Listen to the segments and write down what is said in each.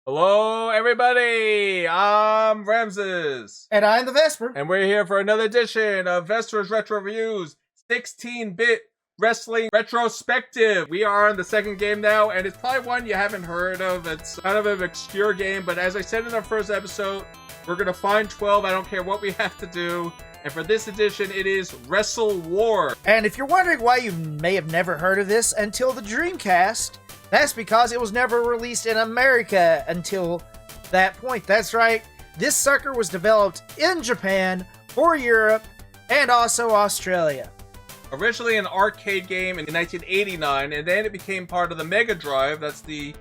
Hello, everybody! I'm Ramsis. And I'm TheVespor. And we're here for another edition of Vesper's Retro Reviews 16-bit Wrestling Retrospective. We are on the second game now, and it's probably one you haven't heard of. It's kind of an obscure game, but as I said in our first episode, we're going to find 12. I don't care what we have to do. And for this edition, it is Wrestle War. And if you're wondering why you may have never heard of this until the Dreamcast, that's because it was never released in America until that point. That's right. This sucker was developed in Japan, for Europe, and also Australia. Originally an arcade game in 1989, and then it became part of the Mega Drive. That's the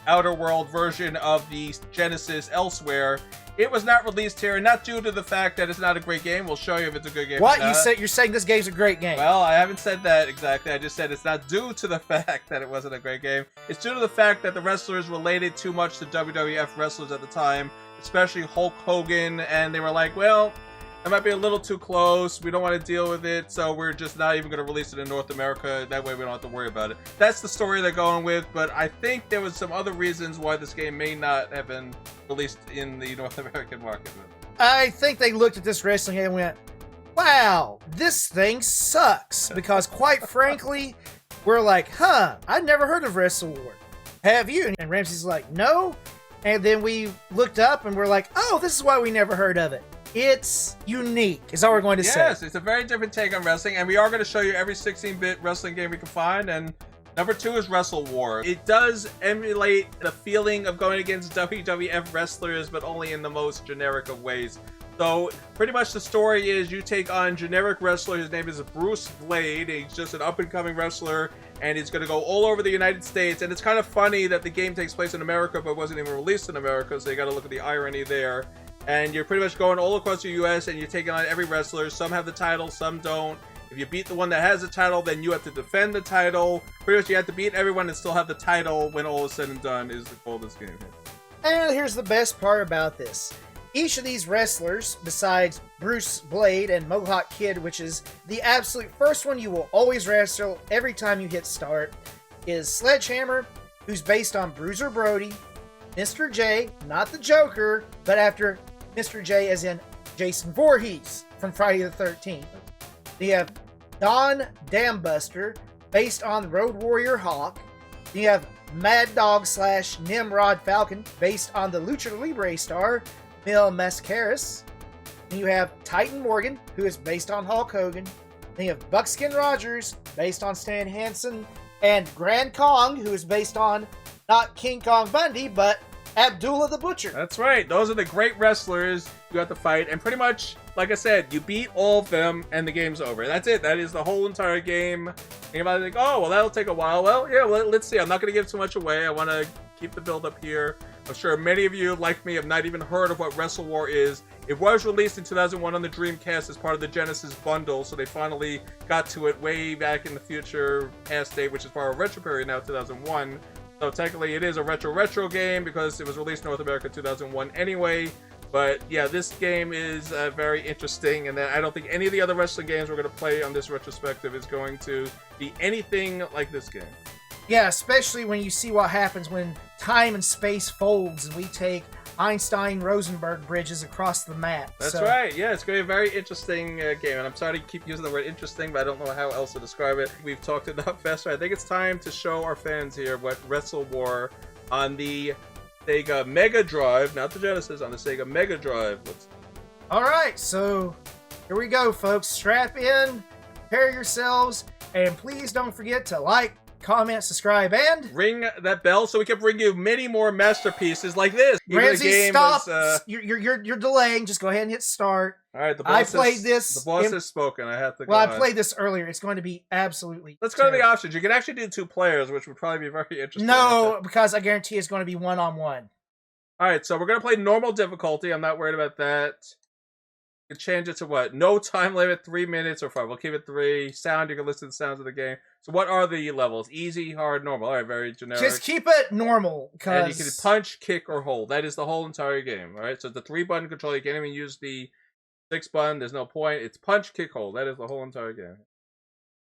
Outer World version of the Genesis elsewhere. It was not released here, and not due to the fact that it's not a great game. We'll show you if it's a good game. What? You're saying this game's a great game? Well, I haven't said that exactly. I just said it's not due to the fact that it wasn't a great game. It's due to the fact that the wrestlers related too much to WWF wrestlers at the time, especially Hulk Hogan, and they were like, well, that might be a little too close. We don't want to deal with it, so we're just not even going to release it in North America. That way we don't have to worry about it. That's the story they're going with, but I think there was some other reasons why this game may not have been released in the North American market. I think they looked at this wrestling game and went, wow, this thing sucks. Because quite frankly, we're like, I've never heard of Wrestle War. Have you? And Ramsey's like, no. And then we looked up and we're like, oh, this is why we never heard of it. It's unique, is all we're going to say. Yes, it's a very different take on wrestling, and we are going to show you every 16-bit wrestling game we can find, and number 2 is Wrestle War. It does emulate the feeling of going against WWF wrestlers, but only in the most generic of ways. So, pretty much the story is you take on generic wrestler. His name is Bruce Blade. He's just an up-and-coming wrestler, and he's going to go all over the United States. And it's kind of funny that the game takes place in America, but wasn't even released in America, so you got to look at the irony there. And you're pretty much going all across the U.S. and you're taking on every wrestler. Some have the title, some don't. If you beat the one that has the title, then you have to defend the title. Pretty much you have to beat everyone and still have the title when all is said and done is the goal of this game. And here's the best part about this. Each of these wrestlers, besides Bruce Blade and Mohawk Kid, which is the absolute first one you will always wrestle every time you hit start, is Sledgehammer, who's based on Bruiser Brody, Mr. J, not the Joker, but after Mr. J as in Jason Voorhees from Friday the 13th. Then you have Don Dambuster, based on Road Warrior Hawk. Then you have Mad Dog / Nimrod Falcon, based on the Lucha Libre star Mil Mascaras. Then you have Titan Morgan, who is based on Hulk Hogan. Then you have Buckskin Rogers, based on Stan Hansen. And Grand Kong, who is based on not King Kong Bundy, but Abdullah the Butcher. That's right. Those are the great wrestlers you have to fight. And pretty much, like I said, you beat all of them and the game's over. That's it. That is the whole entire game. Anybody think, oh, well, that'll take a while. Well, yeah, let's see. I'm not going to give too much away. I want to keep the build up here. I'm sure many of you, like me, have not even heard of what Wrestle War is. It was released in 2001 on the Dreamcast as part of the Genesis bundle, so they finally got to it way back in the future past date, which is part of retro period now, 2001. So technically it is a retro game because it was released in North America in 2001 anyway. But yeah, this game is very interesting, and I don't think any of the other wrestling games we're going to play on this retrospective is going to be anything like this game. Yeah, especially when you see what happens when time and space folds and we take Einstein-Rosenberg bridges across the map. That's right. Yeah, it's going to be a very interesting game. And I'm sorry to keep using the word interesting, but I don't know how else to describe it. We've talked enough faster. I think it's time to show our fans here what Wrestle War on the Sega Mega Drive, not the Genesis, on the Sega Mega Drive. Alright, so here we go, folks. Strap in, prepare yourselves, and please don't forget to like, comment, subscribe, and ring that bell so we can bring you many more masterpieces like this. Ramsey, stop! You're delaying. Just go ahead and hit start. All right, the boss has spoken. I have to go. Well, I played this earlier. It's going to be absolutely Let's go to the options. You can actually do 2 players, which would probably be very interesting. No, because I guarantee it's going to be one-on-one. All right, so we're going to play normal difficulty. I'm not worried about that. You can change it to what? No time limit, 3 minutes or 5. We'll keep it 3. Sound, you can listen to the sounds of the game. So what are the levels? Easy, hard, normal. All right, very generic. Just keep it normal. And you can punch, kick, or hold. That is the whole entire game. All right, so the 3-button control. You can't even use the 6-button. There's no point. It's punch, kick, hold. That is the whole entire game.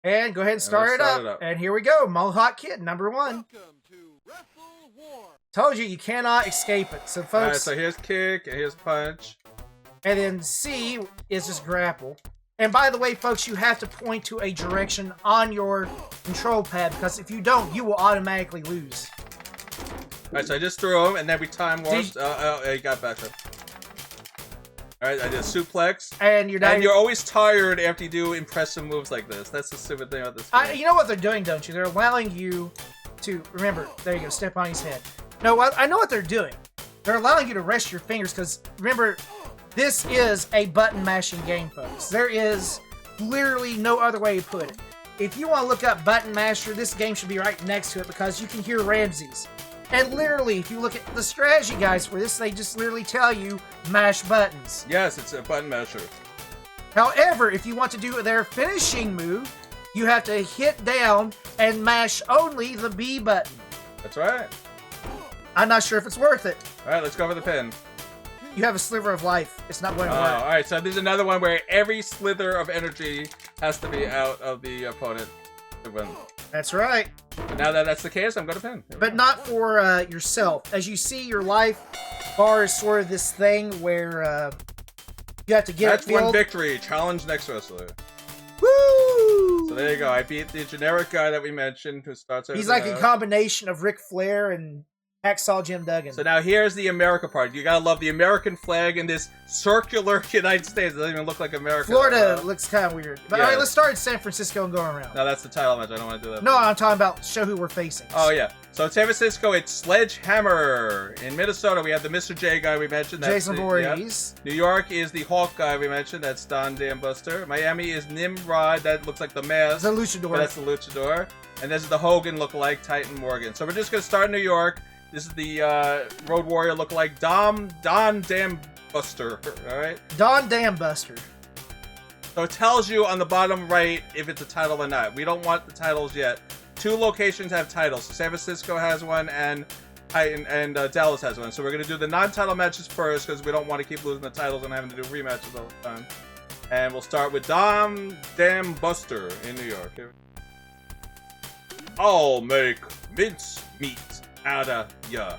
And go ahead and start it up. And here we go. Mohawk Kid, number 1. Welcome to Wrestle War. Told you cannot escape it. So, Alright, folks, so here's kick and here's punch. and then C is just grapple. And by the way, folks, you have to point to a direction on your control pad, because if you don't, you will automatically lose. Alright, so I just threw him, and then we time warped. He got back up. Alright, I did a suplex. And you're always tired after you do impressive moves like this. That's the stupid thing about this game. you know what they're doing, don't you? They're allowing you to, remember, there you go, step on his head. No, I know what they're doing. They're allowing you to rest your fingers, because, remember, this is a button-mashing game, folks. There is literally no other way to put it. If you want to look up Button Masher, this game should be right next to it, because you can hear Ramsis. And literally, if you look at the strategy guides for this, they just literally tell you, mash buttons. Yes, it's a button masher. However, if you want to do their finishing move, you have to hit down and mash only the B button. That's right. I'm not sure if it's worth it. Alright, let's go for the pin. You have a sliver of life. It's not going to work. Alright, so there's another one where every slither of energy has to be out of the opponent to win. That's right. But now that that's the case, I'm going to pin. But not for yourself. As you see, your life bar is sort of this thing where you have to get That's one victory. Challenge next wrestler. Woo! So there you go. I beat the generic guy that we mentioned who starts everything He's like out. a combination of Ric Flair and Hacksaw Jim Duggan. So now here's the America part. You gotta love the American flag in this circular United States. It doesn't even look like America. Florida looks kind of weird. But Yeah. alright, let's start in San Francisco and go around. No, that's the title match. I don't want to do that. No, I'm talking about show who we're facing. Oh, yeah. So in San Francisco, it's Sledgehammer. In Minnesota, we have the Mr. J guy we mentioned. That's Jason Voorhees. New York is the Hawk guy we mentioned. That's Don Dambuster. Miami is Nimrod. That looks like the mask. The Luchador. But that's the Luchador. And this is the Hogan lookalike, Titan Morgan. So we're just going to start in New York. This is the Road Warrior lookalike, Don Dambuster. All right? Don Dambuster. So it tells you on the bottom right if it's a title or not. We don't want the titles yet. 2 locations have titles. So San Francisco has one, and Dallas has one. So we're going to do the non-title matches first, because we don't want to keep losing the titles and having to do rematches all the time. And we'll start with Don Dambuster in New York. Here. I'll make mince meat out of ya.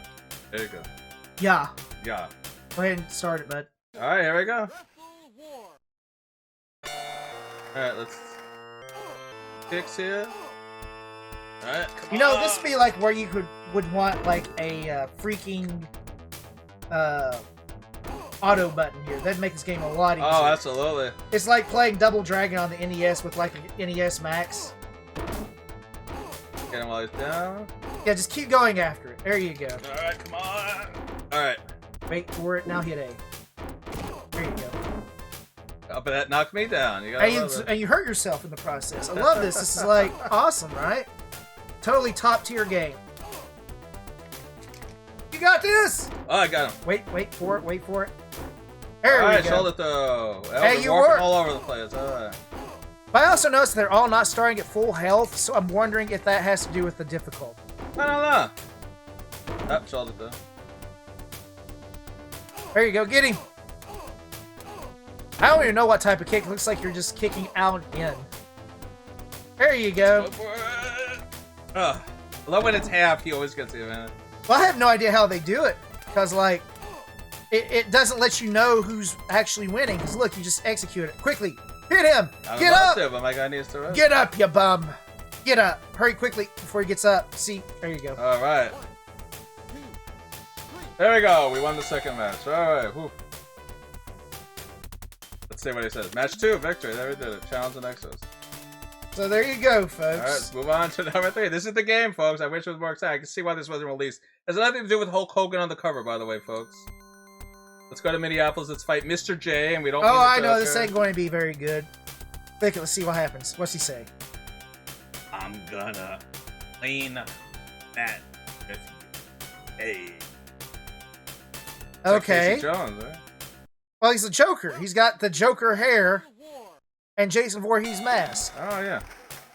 There you go. Yeah. Yeah. Go ahead and start it, bud. Alright, here we go. Alright, let's kicks here. Alright, You know, this would be like where you would want like a freaking auto button here. That'd make this game a lot easier. Oh, absolutely. It's like playing Double Dragon on the NES with like an NES Max. Get him while he's down. Yeah, just keep going after it. There you go. Alright, come on. Alright. Wait for it. Now hit A. There you go. Oh, but that knocked me down. You gotta love it. And you hurt yourself in the process. I love this. This is like awesome, right? Totally top tier game. You got this! Oh, I got him. Wait for it. Wait for it. There Alright, we go. shoulder throw. Hey, you warping were all over the place. Alright. But I also noticed they're all not starting at full health, so I'm wondering if that has to do with the difficulty. I don't know. Oh, shoulder throw. There you go, get him! I don't even know what type of kick. It looks like you're just kicking out and in. There you go. Go for it. I love when it's half, he always gets the advantage. Well, I have no idea how they do it, because, like, it doesn't let you know who's actually winning, because, look, you just execute it. Quickly, hit him! Get up! To, but my guy needs to rest. Get up, you bum! Get up! Hurry quickly before he gets up. See, there you go. Alright. There we go, we won the second match. Alright, whew. Let's see what he says. Match 2, victory. There we did it. Challenge and Exos. So there you go, folks. Alright, let's move on to number 3. This is the game, folks. I wish it was more exciting. I can see why this wasn't released. It has nothing to do with Hulk Hogan on the cover, by the way, folks. Let's go to Minneapolis. Let's fight Mr. J, and we don't. Oh, I know. This ain't going to be very good. Click it. Let's see what happens. What's he say? I'm gonna clean that with you. Hey. Okay. Like Jones, right? Well, he's the Joker. He's got the Joker hair and Jason Voorhees mask. Oh, yeah.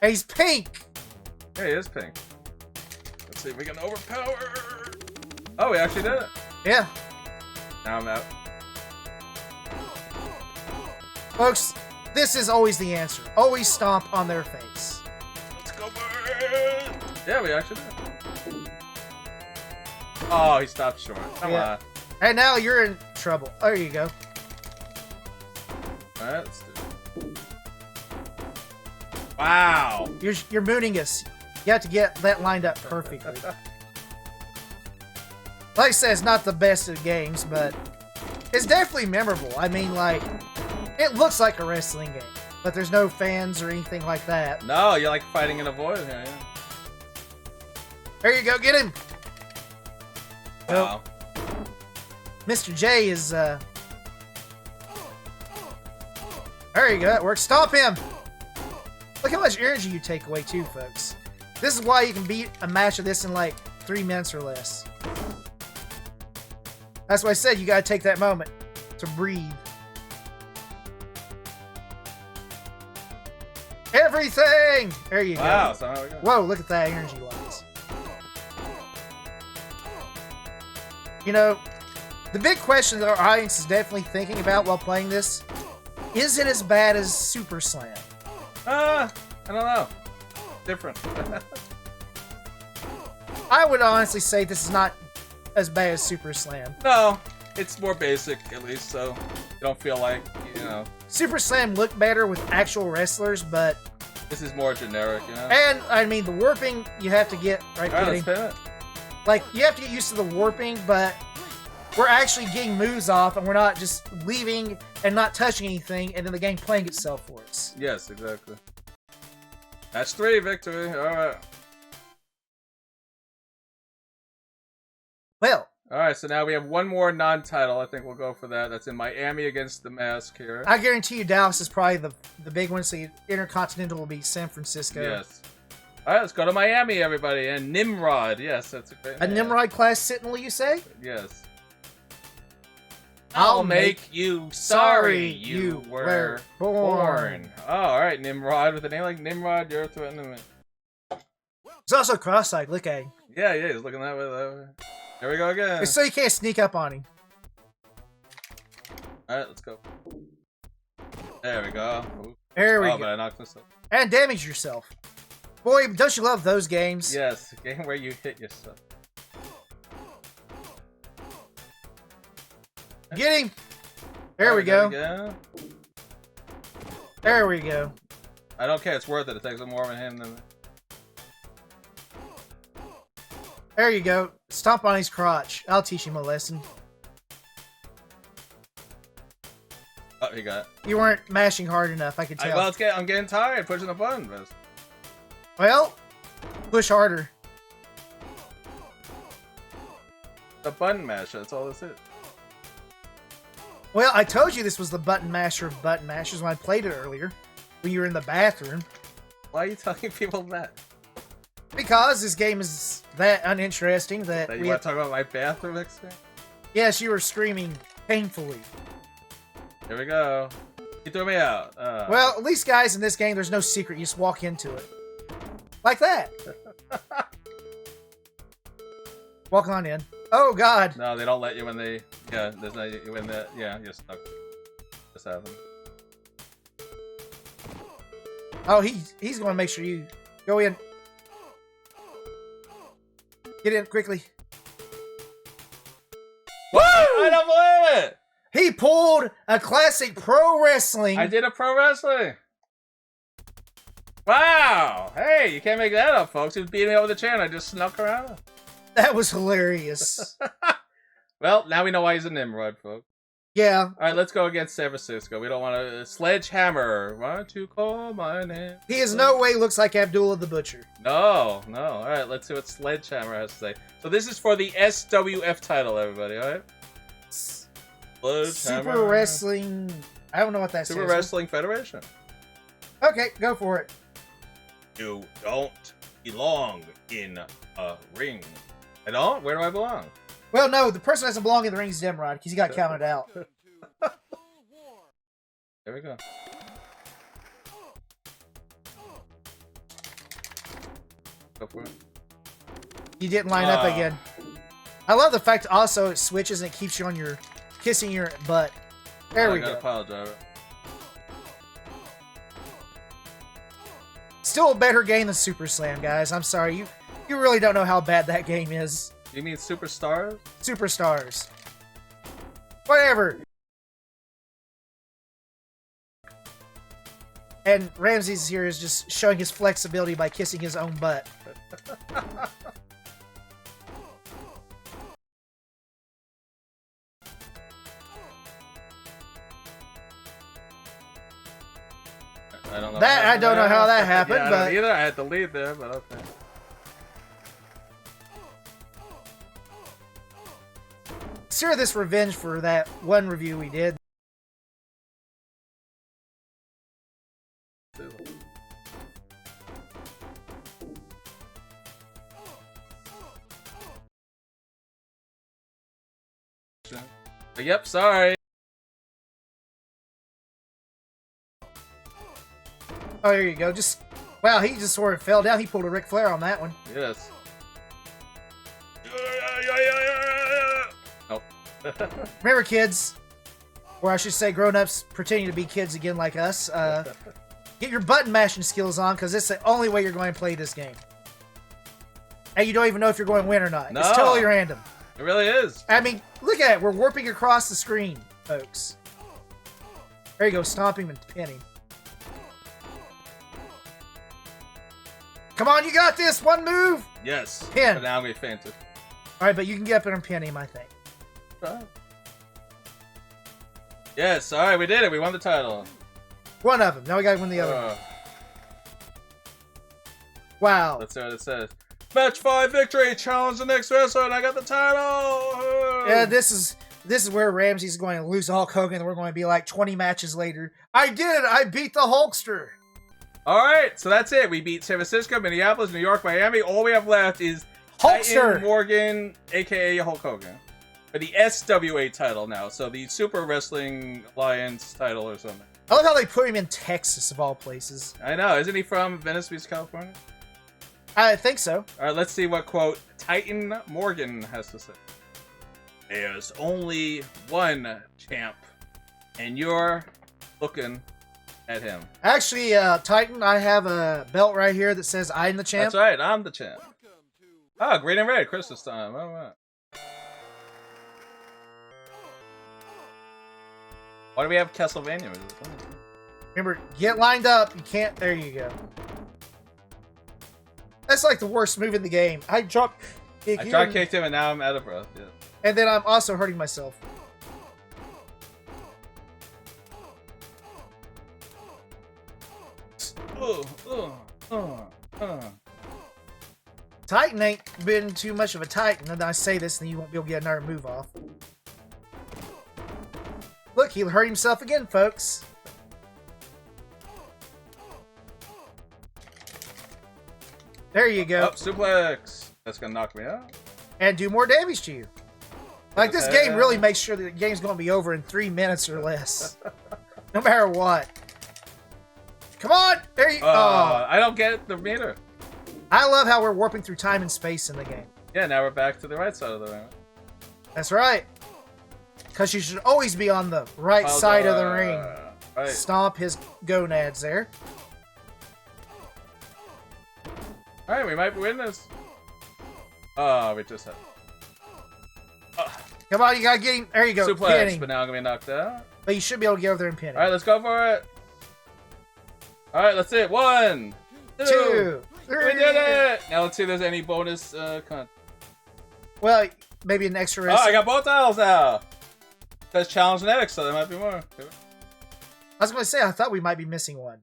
And he's pink. Yeah, he is pink. Let's see if we can overpower. Oh, we actually did it. Yeah. Now I'm out. Folks, this is always the answer. Always stomp on their face. Let's go for it. Yeah, we actually did it. Oh, he stopped short. Come on. And now you're in trouble. There you go. All right, let's do it. Wow. You're mooning us. You have to get that lined up perfectly. Like I said, it's not the best of games, but it's definitely memorable. I mean, like, it looks like a wrestling game, but there's no fans or anything like that. No, you're like fighting in a void here. Yeah. There you go, get him. Wow. Mr. J is, there you go, that works. Stop him! Look how much energy you take away, too, folks. This is why you can beat a match of this in, like, 3 minutes or less. That's why I said you gotta take that moment to breathe. Everything! There you go. Wow, so there we go. Whoa, look at that energy levels. You know, the big question that our audience is definitely thinking about while playing this, is it as bad as Super Slam? I don't know. Different. I would honestly say this is not as bad as Super Slam. No, it's more basic at least, so you don't feel like, you know. Super Slam looked better with actual wrestlers, but... This is more generic, you know? And, I mean, the warping, you have to get... Right, Alright, let's pin it. Like, you have to get used to the warping, but we're actually getting moves off, and we're not just leaving and not touching anything, and then the game playing itself for us. Yes, exactly. Match 3, victory. Alright. Well. Alright, so now we have one more non-title. I think we'll go for that. That's in Miami against the Mask here. I guarantee you Dallas is probably the big one, so the Intercontinental will be San Francisco. Yes. Alright, let's go to Miami, everybody. And Nimrod. Yes, that's a great name. A Nimrod class Sentinel, you say? Yes. I'll make you sorry you were born. Oh, alright, Nimrod. With a name like Nimrod, you're a threat to me. He's also cross-eyed, look at him. Yeah, he's looking that way. Here we go again. So you can't sneak up on him. Alright, let's go. There we go. Ooh. There we go. But I knocked myself. And damage yourself. Boy, don't you love those games? Yes, a game where you hit yourself. Get him! There we go. Go. There we go. I don't care, it's worth it. It takes more of him than me. There you go. Stomp on his crotch. I'll teach him a lesson. Oh, he got it. You weren't mashing hard enough, I could tell. Well, I'm getting tired pushing the button. Well, push harder. The button masher, that's all this is. Well, I told you this was the button masher of button mashers when I played it earlier. When you were in the bathroom. Why are you telling people that? Because this game is that uninteresting that you want to talk about my bathroom experience? Yes, you were screaming painfully. Here we go. You threw me out. Well, at least, guys, in this game, there's no secret. You just walk into it. Like that. Walk on in. Oh, God. No, they don't let you when they... Yeah, there's no... When the... Yeah, you're stuck. Just happened. Oh, he's going to make sure you go in. Get in quickly. Woo! I don't believe it! He pulled a classic pro wrestling. I did a pro wrestling. Wow! Hey, you can't make that up, folks. He was beating me over the chair and I just snuck around. That was hilarious. Well, now we know why he's a Nimrod, folks. Yeah. Alright, let's go against San Francisco. We don't want to... Sledgehammer. Why don't you call my name? He is no way looks like Abdullah the Butcher. No. Alright, let's see what Sledgehammer has to say. So this is for the SWF title, everybody, alright? Super Wrestling... I don't know what that Super says. Wrestling Federation. Okay, go for it. You don't belong in a ring. I don't? Where do I belong? Well, no, the person that doesn't belong in the ring is Nimrod, because he got counted out. There we go. Go for it. You didn't line up again. I love the fact also it switches and it keeps you on your... kissing your butt. There we go. I got a pile driver. Still a better game than Super Slam, guys. I'm sorry. You really don't know how bad that game is. You mean superstars? Superstars. Whatever. And Ramses here is just showing his flexibility by kissing his own butt. I don't know how that happened, yeah, but either I had to lead there, but okay. Consider this revenge for that one review we did. Yep, sorry. Oh, there you go. Wow, he just sort of fell down. He pulled a Ric Flair on that one. Yes. Nope. Remember, kids, or I should say grown-ups pretending to be kids again like us, get your button mashing skills on, because it's the only way you're going to play this game. And you don't even know if you're going to win or not. No. It's totally random. It really is. I mean, look at it. We're warping across the screen, folks. There you go. Stomp him and pin him. Come on, you got this. One move. Yes. Pin. But now we fainted. All right, but you can get up there and pin him, I think. Yes. All right, we did it. We won the title. One of them. Now we got to win the other one. Wow. Let's see what it says. Match 5 victory. Challenge the next wrestler, and I got the title. Yeah, this is where Ramsey's going to lose to Hulk Hogan, and we're going to be like 20 matches later. I did it. I beat the Hulkster. All right, so that's it. We beat San Francisco, Minneapolis, New York, Miami. All we have left is Hulkster Titan Morgan, a.k.a. Hulk Hogan. For the SWA title now, so the Super Wrestling Alliance title or something. I love how they put him in Texas, of all places. I know. Isn't he from Venice Beach, California? I think so. All right, let's see what, quote, Titan Morgan has to say. There's only one champ, and you're looking at him. Actually, Titan, I have a belt right here that says I'm the champ. That's right, I'm the champ. Oh, green and red, Christmas time. All right. Why do we have Castlevania? Remember, get lined up. You can't. There you go. That's like the worst move in the game. I drop kicked him and now I'm out of breath. Yeah. And then I'm also hurting myself. Titan ain't been too much of a Titan, and I say this and you won't be able to get another move off. Look, he hurt himself again, folks. There you go. Up suplex. That's gonna knock me out. And do more damage to you. Like, this game really makes sure that the game's gonna be over in 3 minutes or less. No matter what. Come on! There you go. Oh. I don't get the meter. I love how we're warping through time and space in the game. Yeah, now we're back to the right side of the ring. That's right. Because you should always be on the right side of the ring. Right. Stomp his gonads there. Alright, we might win this. Oh, we just had. Come on, you gotta get him. There you go. Suplex, but now I'm gonna be knocked out. But you should be able to get over there and pin him. Alright, let's go for it. Alright, let's see it. 1, 2, 3. We did it! Now let's see if there's any bonus content. Well, maybe an extra Oh, I got both titles now! It says challenge next, so there might be more. I was going to say, I thought we might be missing one.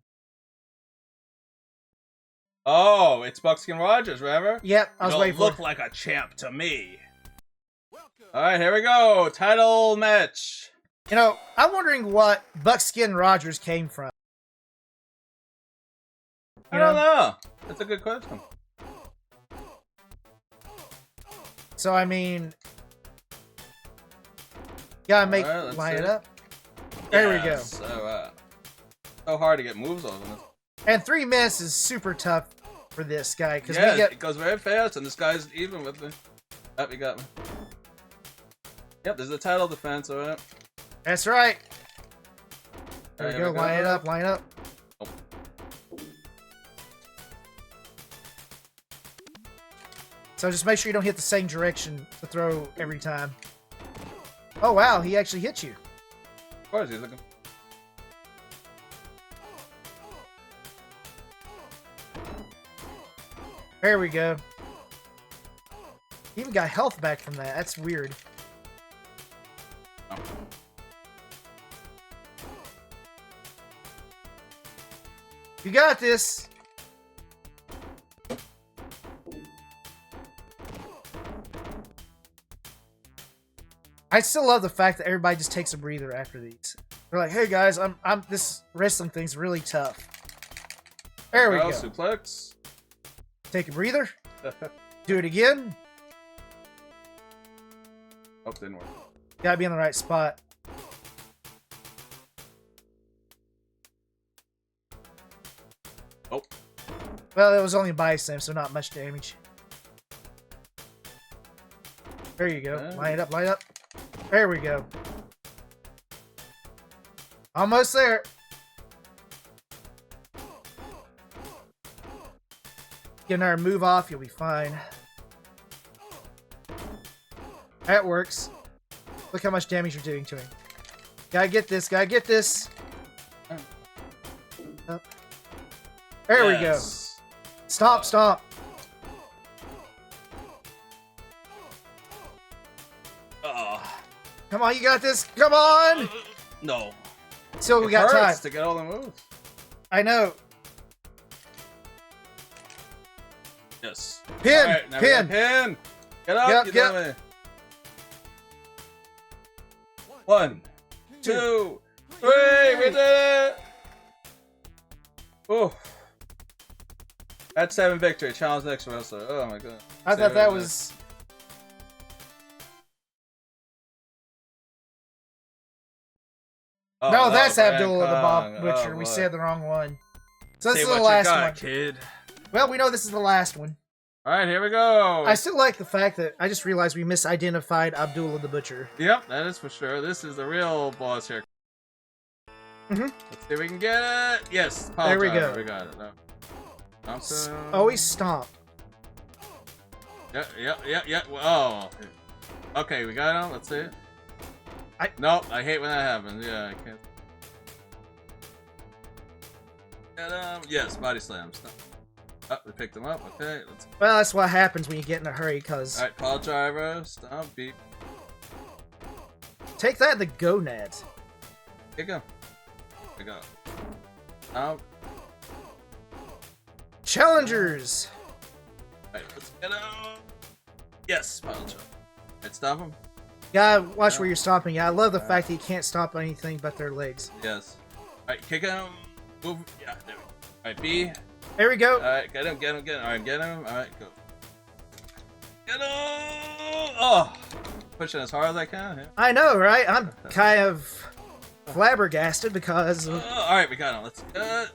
Oh, it's Buckskin Rogers, remember? Yep, I was waiting for it. You look like a champ to me. Alright, here we go. Title match. You know, I'm wondering what Buckskin Rogers came from. I don't know. That's a good question. So, I mean, gotta line it up. There we go. So hard to get moves on this. And 3 minutes is super tough for this guy. Cause yeah, it goes very fast, and this guy's even with me. Oh, you got me. Yep, there's the title defense, alright. That's right. There we go, line it up, line up. So just make sure you don't hit the same direction to throw every time. Oh wow, he actually hit you. Of course, he's looking. There we go. He even got health back from that. That's weird. Oh. You got this. I still love the fact that everybody just takes a breather after these. They're like, "Hey guys, I'm this wrestling thing's really tough." There we go. Suplex. Take a breather. Do it again. Oh, didn't work. Gotta be in the right spot. Oh. Well, it was only a bicep, so not much damage. There you go. Line it up, line it up. There we go. Almost there. Get another move off, you'll be fine. That works. Look how much damage you're doing to him. Gotta get this, gotta get this. Up. There we go. Stop, stop. Come on, you got this. Come on. No. Still, we got time to get all the moves. I know. Yes. Pin, right, now pin. Pin. Get up. Yep, Get yep. 1, 2, 3. We did it. Oh. That's 7 victory. Challenge next wrestler. Oh my god. I thought that was. Oh, No, that's Brian Abdullah the Bob Kong. Butcher. Oh, we boy. said the wrong one. So this See is what the you last got, one. kid. Well, we know this is the last one. All right, here we go. I still like the fact that I just realized we misidentified Abdullah the Butcher. Yep, that is for sure. This is the real boss here. Mm-hmm. Let's see if we can get it. Yes. There we go. We got it. No. Thompson. Always stomp. Yeah. Oh. Okay, we got him. Let's see it. Nope, I hate when that happens. Yeah, I can't. Get him. Yes, body slam. Stop. Oh, we picked him up. Okay, let's. Well, that's what happens when you get in a hurry, cuz. Alright, Paul Driver. Stomp. Beat. Take that, the gonads. Kick him. There we go. Stomp. Challengers! Alright, let's get him. Yes, Paul Driver. Alright, stop him. Gotta watch where you're stomping. Yeah, I love the fact that you can't stop anything but their legs. Yes. Alright, kick him. Move. Yeah, there we go. Alright, B. There we go. Alright, get him. Alright, get him. Alright, go. Get him! Oh! Pushing as hard as I can. Yeah. I know, right? I'm kind of flabbergasted because... Alright, we got him. Let's do it.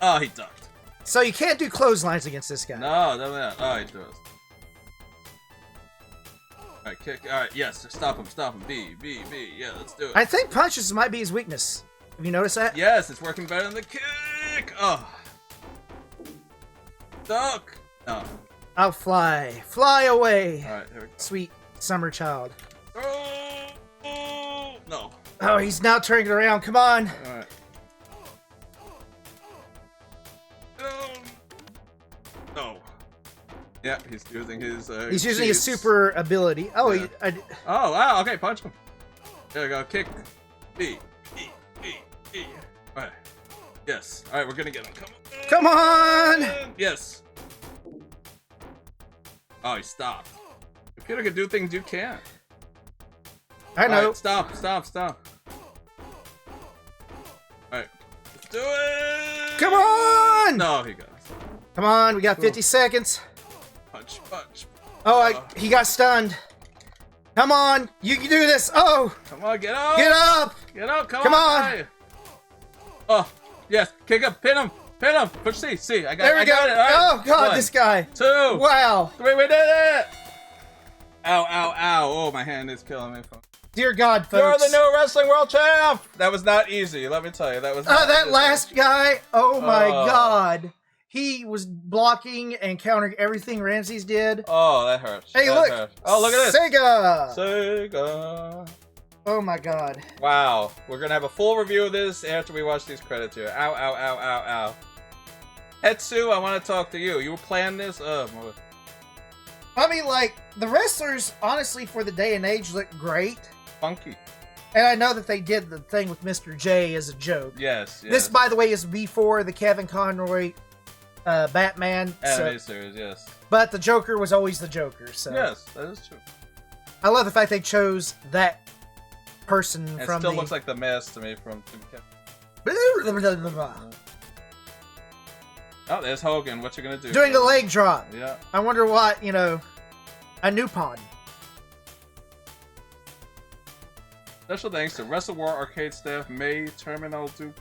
Oh, he ducked. So you can't do clotheslines against this guy. No, definitely not. Oh, he threw us. Alright, kick. Alright, yes. Stop him. B. Yeah, let's do it. I think punches might be his weakness. Have you noticed that? Yes, it's working better than the kick. Oh. Duck. No. I'll fly. Fly away. Alright, here we go. Sweet summer child. Oh, no. Oh, he's now turning it around. Come on. Alright. No. Yeah, he's using his. He's using his cheese. super ability. Oh, Yeah. Oh wow! Okay, punch him. There we go. Kick. B. Alright. Yes. Alright, we're gonna get him. Come on! Yes. Oh, he stopped. Computer can do things you can't. I know. Alright, stop. Alright. Let's do it! Come on! No, he got it. Come on, we got 50 seconds. Punch. Oh, he got stunned. Come on, you can do this. Oh! Come on, get up! Get up! Get up! Come on! Guy. Oh, yes. Kick him. Pin him. Push C. I got There we go. got it. All right. Oh, God, 1, this guy. 2. Wow. 3. We did it! Ow. Oh, my hand is killing me. Dear God, folks. You're the new Wrestling World Champ! That was not easy, let me tell you. That was not that easy. last guy. Oh, my Oh. God. he was blocking and countering everything Ramses did. Oh, that hurts. Hey, that look! Hurts. Oh, look at this! Sega! Sega! Oh my god. Wow. We're gonna have a full review of this after we watch these credits here. Ow, ow, ow, ow, ow. Hetsu, I want to talk to you. You were playing this? I mean, like, the wrestlers, honestly, for the day and age, look great. Funky. And I know that they did the thing with Mr. J as a joke. Yes, This, by the way, is before the Kevin Conroy Batman. Anime series, yes. But the Joker was always the Joker, so... Yes, that is true. I love the fact they chose that person It from still looks like the mask to me from... Oh, there's Hogan. What you gonna do? Doing a leg drop. Yeah. I wonder what, you know, a new pod. Special thanks to Wrestle War arcade staff, May Terminal Duke.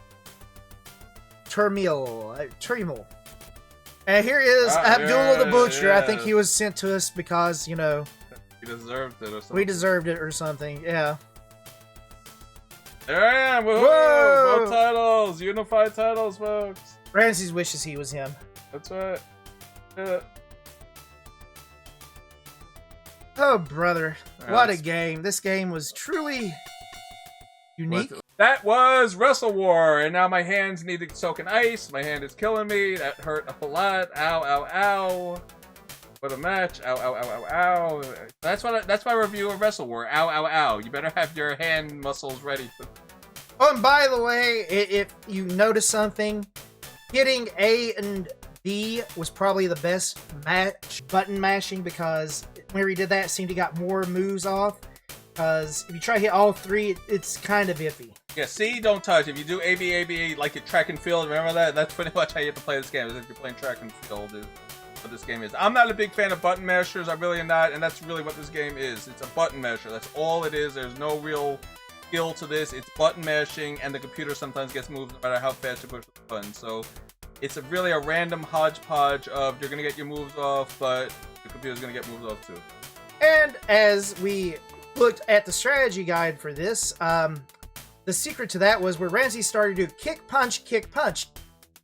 Terminal. And here is Abdullah the Butcher. Yeah. I think he was sent to us because, you know... He deserved it or something. We deserved it or something, yeah. There I am! Woohoo! Whoa! Both titles! Unified titles, folks! Ramses wishes he was him. That's right. Yeah. Oh, brother. Alright, What a game. This game was truly unique. That was Wrestle War, and now my hands need to soak in ice. My hand is killing me. That hurt a lot. Ow, ow, ow. What a match. Ow, ow, ow, ow, ow. That's my review of Wrestle War. Ow, ow, ow. You better have your hand muscles ready. Oh, and by the way, if you notice something, hitting A and B was probably the best button mashing, because whenever he did that, it seemed he got more moves off. Because if you try to hit all three, it's kind of iffy. Yeah, C, don't touch. If you do A, B, A, B, like your track and field, remember that? That's pretty much how you have to play this game, is if you're playing track and field is what this game is. I'm not a big fan of button mashers, I really am not, and that's really what this game is. It's a button masher, that's all it is. There's no real skill to this. It's button mashing, and the computer sometimes gets moved no matter how fast you push the button. So it's really a random hodgepodge of you're going to get your moves off, but the computer's going to get moves off too. And as we looked at the strategy guide for this, the secret to that was where Ramsey started to do kick, punch, kick, punch.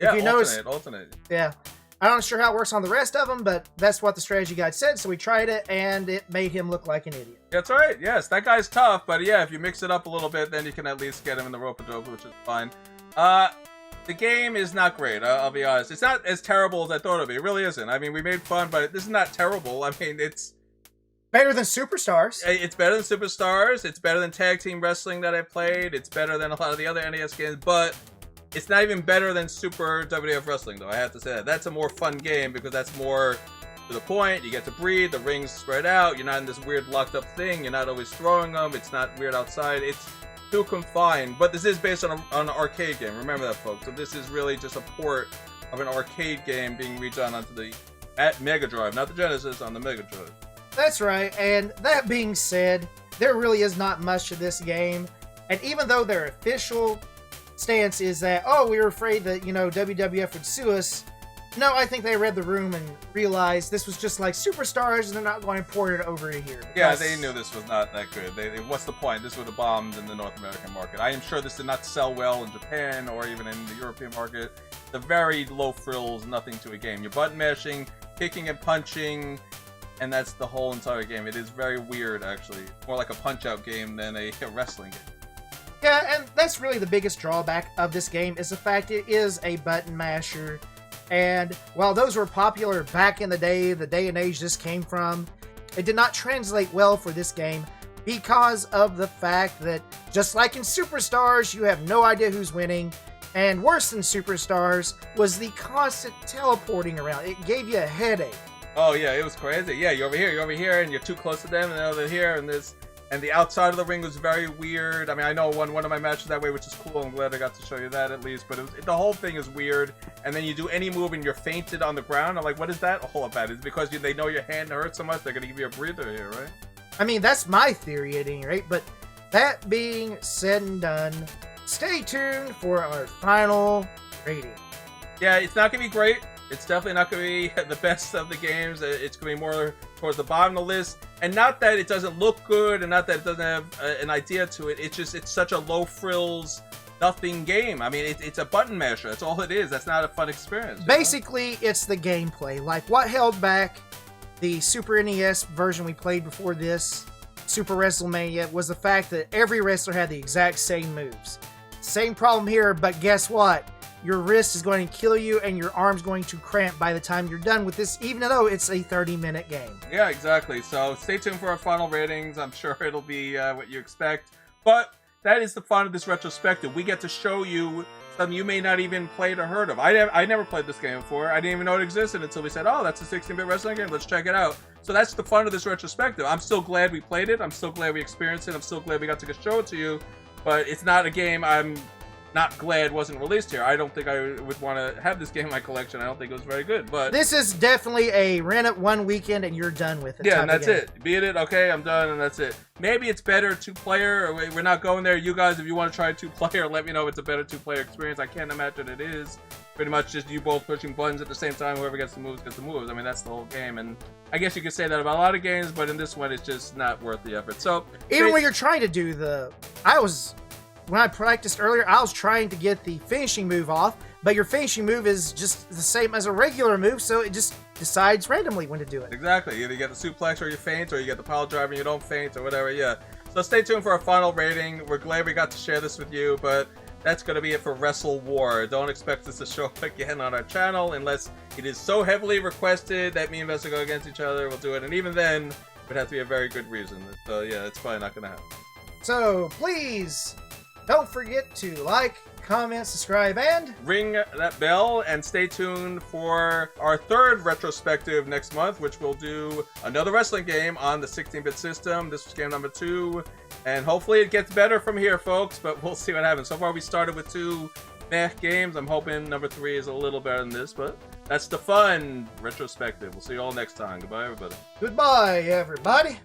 Yeah, if you alternate. Yeah. I'm not sure how it works on the rest of them, but that's what the strategy guide said, so we tried it, and it made him look like an idiot. That's right, yes. That guy's tough, but yeah, if you mix it up a little bit, then you can at least get him in the rope-a-dope, which is fine. The game is not great, I'll be honest. It's not as terrible as I thought it would be. It really isn't. I mean, we made fun, but this is not terrible. I mean, it's... better than Superstars. It's better than Superstars. It's better than Tag Team Wrestling that I played. It's better than a lot of the other NES games, but it's not even better than Super WWF Wrestling, though. I have to say that. That's a more fun game because that's more to the point. You get to breathe. The rings spread out. You're not in this weird locked up thing. You're not always throwing them. It's not weird outside. It's too confined. But this is based on an arcade game. Remember that, folks. So this is really just a port of an arcade game being redone onto the Mega Drive, not the Genesis, on the Mega Drive. That's right, and that being said, there really is not much to this game, and even though their official stance is that, oh, we were afraid that, you know, WWF would sue us, no, I think they read the room and realized this was just like Superstars, and they're not going to port it over to here. Yeah, they knew this was not that good. What's the point? This would have bombed in the North American market. I am sure this did not sell well in Japan or even in the European market. The very low frills, nothing to a game. You're button mashing, kicking and punching, and that's the whole entire game. It is very weird, actually. More like a punch-out game than a wrestling game. Yeah, and that's really the biggest drawback of this game, is the fact it is a button masher. And while those were popular back in the day and age this came from, it did not translate well for this game because of the fact that, just like in Superstars, you have no idea who's winning. And worse than Superstars was the constant teleporting around. It gave you a headache. Oh yeah, it was crazy. Yeah, you're over here, and you're too close to them, and over here, and the outside of the ring was very weird. I mean, I know I won one of my matches that way, which is cool. I'm glad I got to show you that at least. But the whole thing is weird. And then you do any move and you're fainted on the ground. I'm like, what is that all about? It's because they know your hand hurts so much, they're gonna give you a breather here, right? I mean, that's my theory at any rate. But that being said and done, stay tuned for our final rating. Yeah, it's not gonna be great. It's definitely not going to be the best of the games. It's going to be more towards the bottom of the list. And not that it doesn't look good, and not that it doesn't have an idea to it. It's just, it's such a low frills nothing game. I mean, it's a button masher. That's all it is. That's not a fun experience. Basically, it's the gameplay. Like, what held back the Super NES version we played before this, Super WrestleMania, was the fact that every wrestler had the exact same moves. Same problem here, but guess what? Your wrist is going to kill you and your arm's going to cramp by the time you're done with this, even though it's a 30-minute game. Yeah, exactly. So stay tuned for our final ratings. I'm sure it'll be what you expect. But that is the fun of this retrospective. We get to show you something you may not even played or heard of. I never played this game before. I didn't even know it existed until we said, oh, that's a 16-bit wrestling game. Let's check it out. So that's the fun of this retrospective. I'm still glad we played it. I'm still glad we experienced it. I'm still glad we got to show it to you. But it's not a game I'm not glad wasn't released here. I don't think I would want to have this game in my collection. I don't think it was very good. But this is definitely a rent it one weekend and you're done with it. Yeah, and that's it. Beat it, okay, I'm done, and that's it. Maybe it's better two-player, or we're not going there. You guys, if you want to try two-player, let me know if it's a better two-player experience. I can't imagine it is. Pretty much just you both pushing buttons at the same time. Whoever gets the moves gets the moves. I mean, that's the whole game. And I guess you could say that about a lot of games, but in this one, it's just not worth the effort. So even when you're trying to do when I practiced earlier, I was trying to get the finishing move off, but your finishing move is just the same as a regular move, so it just decides randomly when to do it. Exactly. Either you get the suplex or you faint, or you get the pile driver and you don't faint, or whatever, yeah. So stay tuned for our final rating. We're glad we got to share this with you, but that's going to be it for Wrestle War. Don't expect us to show up again on our channel unless it is so heavily requested that me and Vesta go against each other. We'll do it, and even then, it would have to be a very good reason. So yeah, it's probably not going to happen. So please don't forget to like, comment, subscribe, and ring that bell, and stay tuned for our third retrospective next month, which will do another wrestling game on the 16-bit system. This was game number 2, and hopefully it gets better from here, folks, but we'll see what happens. So far we started with 2 meh games. I'm hoping number 3 is a little better than this, but that's the fun retrospective. We'll see you all next time. Goodbye, everybody. Goodbye, everybody.